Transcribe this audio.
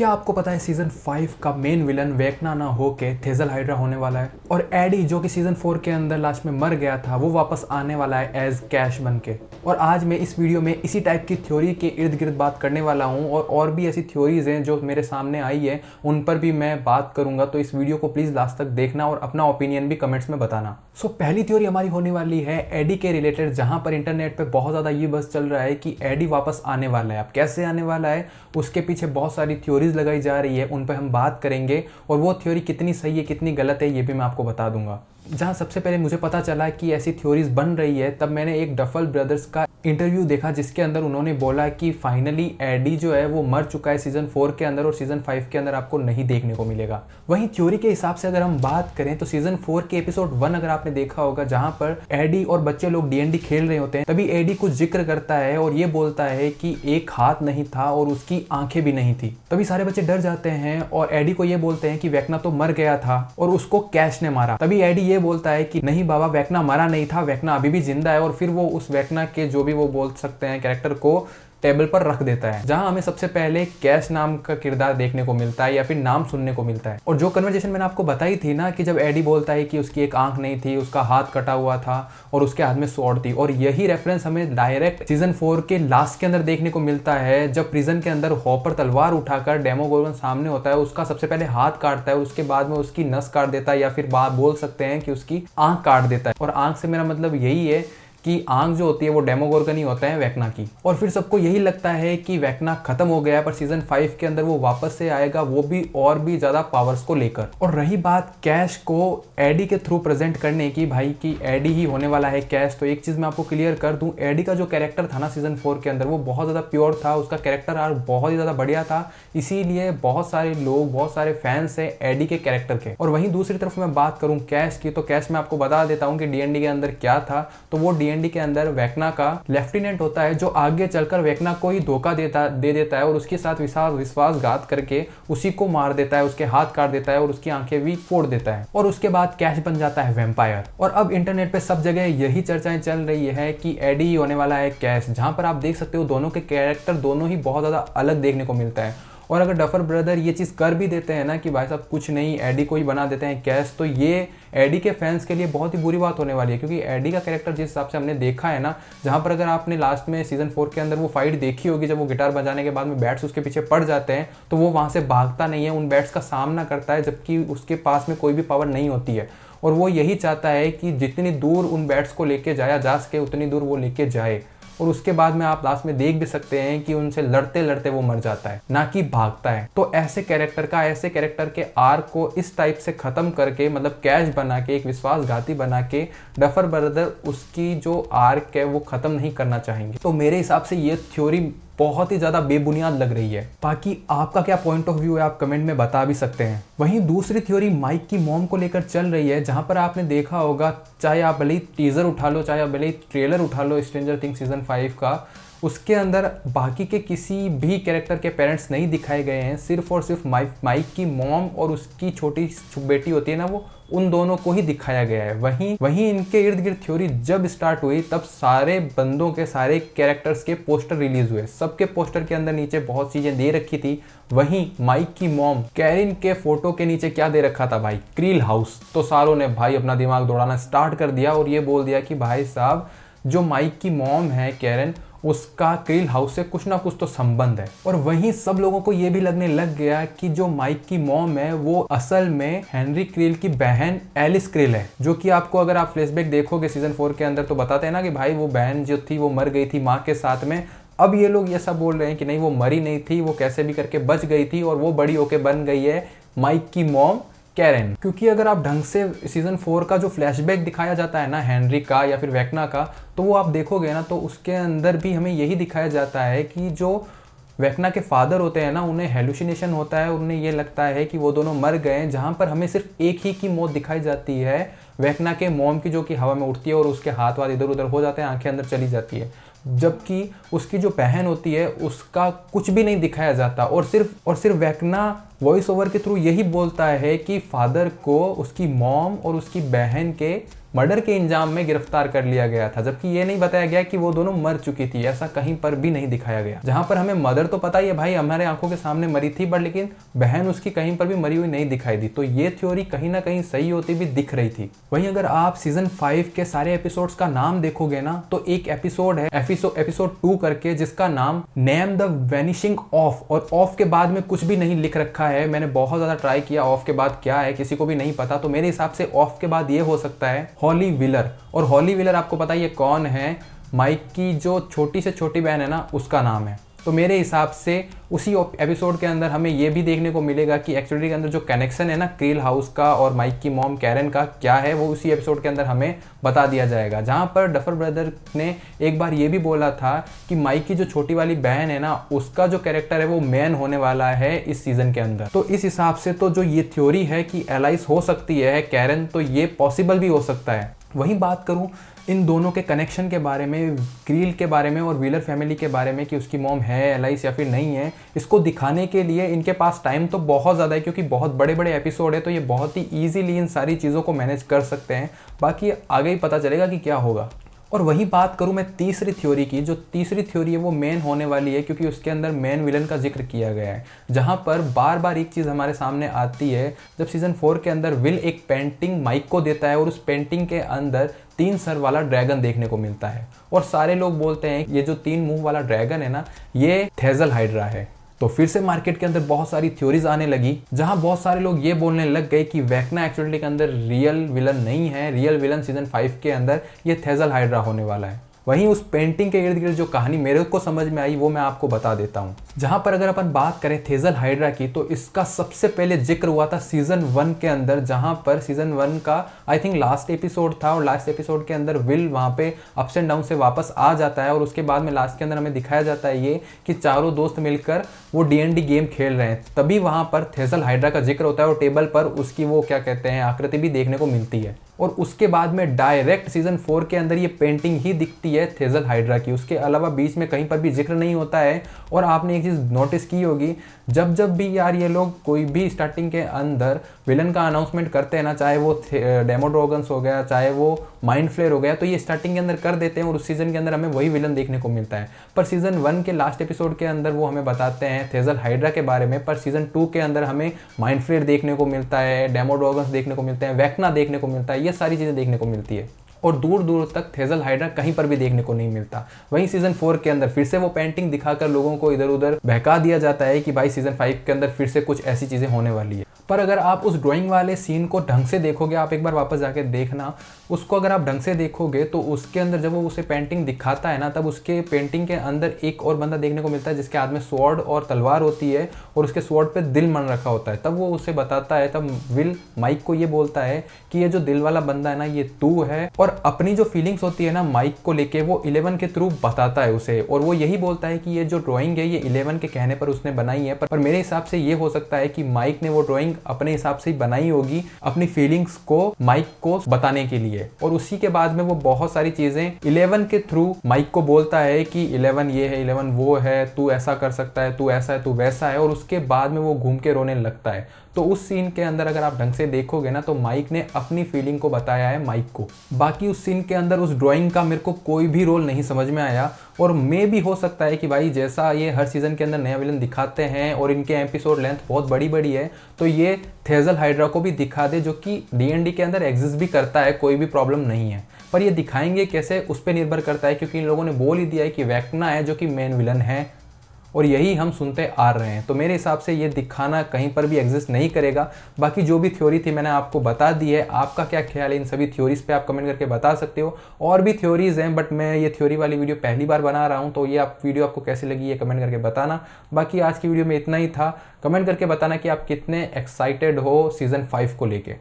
क्या आपको पता है सीजन 5 का मेन विलन वेकना ना होके थेजल हाइड्रा होने वाला है और एडी जो कि सीजन 4 के अंदर लास्ट में मर गया था वो वापस आने वाला है एज कैश बन के। और आज मैं इस वीडियो में इसी टाइप की थ्योरी के इर्द गिर्द बात करने वाला हूँ और भी ऐसी थ्योरीज हैं जो मेरे सामने आई है उन पर भी मैं बात करूंगा। तो इस वीडियो को प्लीज लास्ट तक देखना और अपना ओपिनियन भी कमेंट्स में बताना। सो पहली थ्योरी हमारी होने वाली है एडी के रिलेटेड, जहां पर इंटरनेट पे बहुत ज्यादा ये बस चल रहा है कि एडी वापस आने वाला है। अब कैसे आने वाला है उसके पीछे बहुत सारी थ्योरीज लगाई जा रही है, उन पर हम बात करेंगे और वो थ्योरी कितनी सही है कितनी गलत है ये भी मैं आपको बता दूंगा। जहां सबसे पहले मुझे पता चला कि ऐसी थ्योरीज बन रही है तब मैंने एक डफल ब्रदर्स का इंटरव्यू देखा जिसके अंदर उन्होंने बोला कि फाइनली एडी जो है वो मर चुका है सीजन 4 के अंदर और सीजन 5 के अंदर आपको नहीं देखने को मिलेगा। वहीं थ्योरी के हिसाब से अगर हम बात करें तो सीजन 4 के एपिसोड 1 अगर आपने देखा होगा जहां पर एडी और बच्चे लोग D&D खेल रहे होते हैं, तभी एडी कुछ जिक्र करता है और ये बोलता है कि एक हाथ नहीं था और उसकी आंखें भी नहीं थी। तभी सारे बच्चे डर जाते हैं और एडी को ये बोलते हैं कि वेकना तो मर गया था और उसको कैश ने मारा। तभी एडी ये बोलता है कि नहीं बाबा, वेकना मरा नहीं था, वेकना अभी भी जिंदा है। और फिर वो उस वेकना के जो भी वो बोल सकते हैं कैरेक्टर को टेबल पर रख देता है, जहां हमें सबसे पहले कैश नाम का किरदार देखने को मिलता है या फिर नाम सुनने को मिलता है। और जो कन्वर्सेशन मैंने आपको बताई थी ना कि जब एडी बोलता है कि उसकी एक आंख नहीं थी, उसका हाथ कटा हुआ था और उसके हाथ में स्वॉर्ड थी, और यही रेफरेंस हमें डायरेक्ट सीजन 4 के लास्ट के अंदर देखने को मिलता है जब प्रिजन के अंदर हॉपर तलवार उठाकर डेमोगोर्गन सामने होता है, उसका सबसे पहले हाथ काटता है और उसके बाद में उसकी नस काट देता है या फिर बात बोल सकते हैं कि उसकी आंख काट देता है। और आंख से मेरा मतलब यही है कि आंख जो होती है वो डेमोगोर्गन ही होता है वेकना की। और फिर सबको यही लगता है कि वेकना खत्म हो गया है, पर सीजन 5 के अंदर वो वापस से आएगा, वो भी और भी ज्यादा पावर्स को लेकर। और रही बात कैश को एडी के थ्रू प्रेजेंट करने की, भाई कि एडी ही होने वाला है कैश, तो एक चीज मैं आपको क्लियर कर दूं, एडी का जो कैरेक्टर था ना सीजन 4 के अंदर वो बहुत ज्यादा प्योर था, उसका कैरेक्टर आर्क बहुत ही ज्यादा बढ़िया था, इसीलिए बहुत सारे लोग, बहुत सारे फैंस है एडी के कैरेक्टर के। और वहीं दूसरी तरफ मैं बात करूं कैश की, तो कैश मैं आपको बता देता हूं कि D&D के अंदर क्या था। तो वो D&D के अंदर वेकना का लेफ्टिनेंट होता है जो आगे चलकर वेकना को ही धोखा दे देता है और उसके साथ विश्वासघात करके उसी को मार देता है, उसके हाथ काट देता है और उसकी आंखें भी फोड़ देता है। और उसके बाद कैश बन जाता है वैम्पायर। और अब इंटरनेट पे सब जगह यही चर्चाएं चल रही है कि एडी ही होने वाला है कैश, जहां पर आप देख सकते हो दोनों के कैरेक्टर दोनों ही बहुत ज्यादा अलग देखने को मिलता है। और अगर डफर ब्रदर ये चीज़ कर भी देते हैं ना कि भाई साहब कुछ नहीं, एडी को ही बना देते हैं कैश, तो ये एडी के फैंस के लिए बहुत ही बुरी बात होने वाली है। क्योंकि एडी का कैरेक्टर जिस हिसाब से हमने देखा है ना, जहां पर अगर आपने लास्ट में सीजन 4 के अंदर वो फाइट देखी होगी जब वो गिटार बजाने के बाद में बैट्स उसके पीछे पड़ जाते हैं, तो वो वहां से भागता नहीं है, उन बैट्स का सामना करता है जबकि उसके पास में कोई भी पावर नहीं होती है। और वो यही चाहता है कि जितनी दूर उन बैट्स को लेके जाया जा सके उतनी दूर वो लेके जाए। और उसके बाद में आप लास्ट में देख भी सकते हैं कि उनसे लड़ते लड़ते वो मर जाता है, ना कि भागता है। तो ऐसे कैरेक्टर के आर्क को इस टाइप से खत्म करके, मतलब कैश बना के, एक विश्वासघाती बना के, डफर ब्रदर उसकी जो आर्क है वो खत्म नहीं करना चाहेंगे। तो मेरे हिसाब से ये थ्योरी बहुत ही ज्यादा बेबुनियाद लग रही है। बाकी आपका क्या पॉइंट ऑफ व्यू है आप कमेंट में बता भी सकते हैं। वहीं दूसरी थ्योरी माइक की मॉम को लेकर चल रही है, जहां पर आपने देखा होगा, चाहे आप भले ही टीजर उठा लो, चाहे आप भले ही ट्रेलर उठा लो स्ट्रेंजर थिंग्स सीजन 5 का, उसके अंदर बाकी के किसी भी कैरेक्टर के पेरेंट्स नहीं दिखाए गए हैं, सिर्फ और सिर्फ माइक की मॉम और उसकी छोटी बेटी होती है ना, वो उन दोनों को ही दिखाया गया है। वहीं इनके इर्द गिर्द थ्योरी जब स्टार्ट हुई तब सारे बंदों के, सारे कैरेक्टर्स के पोस्टर रिलीज हुए, सबके पोस्टर के अंदर नीचे बहुत चीजें दे रखी थी। वहीं माइक की मॉम कैरिन के फोटो के नीचे क्या दे रखा था भाई, क्रील हाउस। तो सारों ने भाई अपना दिमाग दौड़ाना स्टार्ट कर दिया और ये बोल दिया कि भाई साहब जो माइक की मॉम है कैरन, उसका क्रील हाउस से कुछ ना कुछ तो संबंध है। और वहीं सब लोगों को यह भी लगने लग गया कि जो माइक की मॉम है वो असल में हेनरी क्रील की बहन एलिस क्रील है, जो कि आपको अगर आप फ्लैशबैक देखोगे सीजन 4 के अंदर तो बताते हैं ना कि भाई वो बहन जो थी वो मर गई थी माँ के साथ में। अब ये लोग ये सब बोल रहे हैं कि नहीं वो मरी नहीं थी, वो कैसे भी करके बच गई थी और वो बड़ी होके बन गई है माइक की मॉम कैरन। क्योंकि अगर आप ढंग से सीजन 4 का जो फ्लैशबैक दिखाया जाता है ना हेनरी का या फिर वेकना का, तो वो आप देखोगे ना तो उसके अंदर भी हमें यही दिखाया जाता है कि जो वेकना के फादर होते हैं ना, उन्हें हेलुसिनेशन होता है, उन्हें ये लगता है कि वो दोनों मर गए, जहां पर हमें सिर्फ एक ही की मौत दिखाई जाती है वेकना के मॉम की, जो कि हवा में उड़ती है और उसके हाथ वाथ इधर उधर हो जाते हैं, आंखें अंदर चली जाती है। जबकि उसकी जो बहन होती है उसका कुछ भी नहीं दिखाया जाता और सिर्फ वेकना वॉइस ओवर के थ्रू यही बोलता है कि फादर को उसकी मॉम और उसकी बहन के मर्डर के इंजाम में गिरफ्तार कर लिया गया था, जबकि ये नहीं बताया गया कि वो दोनों मर चुकी थी। ऐसा कहीं पर भी नहीं दिखाया गया। जहां पर हमें मदर तो पता ही है भाई, हमारे आंखों के सामने मरी थी, बट लेकिन बहन उसकी कहीं पर भी मरी हुई नहीं दिखाई दी। तो ये थ्योरी कहीं ना कहीं सही होती भी दिख रही थी। वहीं अगर आप सीजन 5 के सारे एपिसोड्स का नाम देखोगे ना, तो एक एपिसोड है एपिसोड 2 करके, जिसका नाम नेम द वेनिशिंग ऑफ, और ऑफ के बाद में कुछ भी नहीं लिख रखा है। मैंने बहुत ज्यादा ट्राई किया ऑफ के बाद क्या है, किसी को भी नहीं पता। तो मेरे हिसाब से ऑफ के बाद ये हो सकता है हॉली विलर। और हॉली विलर आपको पता है ये कौन है, माइक की जो छोटी से छोटी बहन है ना, उसका नाम है। तो मेरे हिसाब से उसी एपिसोड के अंदर हमें ये भी देखने को मिलेगा कि एक्चुअली के अंदर जो कनेक्शन है ना क्रील हाउस का और माइक की मॉम कैरन का क्या है, वो उसी एपिसोड के अंदर हमें बता दिया जाएगा। जहां पर डफर ब्रदर ने एक बार ये भी बोला था कि माइक की जो छोटी वाली बहन है ना, उसका जो कैरेक्टर है वो मैन होने वाला है इस सीजन के अंदर। तो इस हिसाब से तो जो ये थ्योरी है कि एलाइस हो सकती है कैरन, तो ये पॉसिबल भी हो सकता है। वहीं बात करूं इन दोनों के कनेक्शन के बारे में, क्रील के बारे में और व्हीलर फैमिली के बारे में, कि उसकी मॉम है एलाइस या फिर नहीं है, इसको दिखाने के लिए इनके पास टाइम तो बहुत ज़्यादा है, क्योंकि बहुत बड़े बड़े एपिसोड है। तो ये बहुत ही ईजिली इन सारी चीज़ों को मैनेज कर सकते हैं। बाकी आगे ही पता चलेगा कि क्या होगा। और वही बात करूं मैं तीसरी थ्योरी की, जो तीसरी थ्योरी है वो मेन होने वाली है, क्योंकि उसके अंदर मेन विलन का जिक्र किया गया है। जहां पर बार बार एक चीज़ हमारे सामने आती है, जब सीजन 4 के अंदर विल एक पेंटिंग माइक को देता है और उस पेंटिंग के अंदर 3 सर वाला ड्रैगन देखने को मिलता है, और सारे लोग बोलते हैं ये जो 3 मुंह वाला ड्रैगन है ना, ये थेजल हाइड्रा है। तो फिर से मार्केट के अंदर बहुत सारी थ्योरीज आने लगी, जहां बहुत सारे लोग ये बोलने लग गए कि वेक्ना एक्चुअली के अंदर रियल विलन नहीं है, रियल विलन सीजन 5 के अंदर ये थेजल हाइड्रा होने वाला है। वहीं उस पेंटिंग के इर्द गिर्द जो कहानी मेरे को समझ में आई वो मैं आपको बता देता हूँ। जहां पर अगर अपन बात करें थेजल हाइड्रा की, तो इसका सबसे पहले जिक्र हुआ था सीजन 1 के अंदर, जहां पर सीजन 1 का आई थिंक लास्ट एपिसोड था, और लास्ट एपिसोड के अंदर विल वहां पे अप्स एंड डाउन से वापस आ जाता है, और उसके बाद में लास्ट के अंदर हमें दिखाया जाता है ये कि चारों दोस्त मिलकर वो D&D गेम खेल रहे हैं। तभी वहां पर थेजल हाइड्रा का जिक्र होता है, और टेबल पर उसकी वो क्या कहते हैं आकृति भी देखने को मिलती है। और उसके बाद में डायरेक्ट सीजन 4 के अंदर ये पेंटिंग ही दिखती है थेजल हाइड्रा की, उसके अलावा बीच में कहीं पर भी जिक्र नहीं होता है। और आपने एक चीज़ नोटिस की होगी, जब जब भी यार ये लोग कोई भी स्टार्टिंग के अंदर विलन का अनाउंसमेंट करते हैं ना, चाहे वो डेमोड्रोगन्स हो गया, चाहे वो माइंड फ्लेयर हो गया, तो ये स्टार्टिंग के अंदर कर देते हैं और उस सीजन के अंदर हमें वही विलन देखने को मिलता है। पर सीजन 1 के लास्ट एपिसोड के अंदर वो हमें बताते हैं थेजल हाइड्रा के बारे में, पर सीजन 2 के अंदर हमें माइंड फ्लेयर देखने को मिलता है, डेमोड्रोगन्स देखने को मिलते हैं, वेक्ना देखने को मिलता है, ये सारी चीज़ें देखने को मिलती है। और दूर दूर तक थेजल हाइड्रा कहीं पर भी देखने को नहीं मिलता। वहीं सीजन 4 के अंदर फिर से वो पेंटिंग दिखाकर लोगों को इधर उधर बहका दिया जाता है कि भाई सीजन 5 के अंदर फिर से कुछ ऐसी चीज़ें होने वाली है। पर अगर आप उस ड्राइंग वाले सीन को ढंग से देखोगे, आप एक बार वापस जाके देखना उसको, अगर आप ढंग से देखोगे तो उसके अंदर जब वो उसे पेंटिंग दिखाता है ना, तब उसके पेंटिंग के अंदर एक और बंदा देखने को मिलता है जिसके हाथ में स्वॉर्ड और तलवार होती है, और उसके स्वॉर्ड पे दिल बन रखा होता है। तब वो उसे बताता है, तब विल माइक को ये बोलता है कि ये जो दिल वाला बंदा है ना, ये तू है। और अपनी जो फीलिंग्स होती है ना माइक को लेके, वो 11 के थ्रू बताता है उसे, और वो यही बोलता है कि ये जो ड्राइंग है ये 11 के कहने पर उसने बनाई है। पर मेरे हिसाब से ये हो सकता है कि माइक ने वो ड्राइंग अपने हिसाब से बनाई होगी, अपनी फीलिंग्स को माइक को बताने के लिए। और उसी के बाद में वो बहुत सारी चीजें 11 के थ्रू माइक को बोलता है कि 11 ये है, 11 वो है, तू ऐसा कर सकता है, तू ऐसा है, तू वैसा है। और उसके बाद में वो घूम के रोने लगता है। तो उस सीन के अंदर अगर आप ढंग से देखोगे ना, तो माइक ने अपनी फीलिंग को बताया है माइक को। बाकी उस सीन के अंदर उस ड्राइंग का मेरे को कोई भी रोल नहीं समझ में आया। और मे भी हो सकता है कि भाई जैसा ये हर सीजन के अंदर नया विलन दिखाते हैं और इनके एपिसोड लेंथ बहुत बड़ी बड़ी है, तो ये थेजल हाइड्रा को भी दिखा दे, जो कि D&D के अंदर एग्जिस्ट भी करता है, कोई भी प्रॉब्लम नहीं है। पर ये दिखाएंगे कैसे उस पर निर्भर करता है, क्योंकि इन लोगों ने बोल ही दिया है कि वेक्ना है जो कि मेन विलन है, और यही हम सुनते आ रहे हैं। तो मेरे हिसाब से ये दिखाना कहीं पर भी एग्जिस्ट नहीं करेगा। बाकी जो भी थ्योरी थी मैंने आपको बता दी है। आपका क्या ख्याल है इन सभी थ्योरीज पे, आप कमेंट करके बता सकते हो। और भी थ्योरीज हैं, बट मैं ये थ्योरी वाली वीडियो पहली बार बना रहा हूँ, तो ये वीडियो आपको कैसी लगी ये कमेंट करके बताना। बाकी आज की वीडियो में इतना ही था। कमेंट करके बताना कि आप कितने एक्साइटेड हो सीजन 5 को लेके।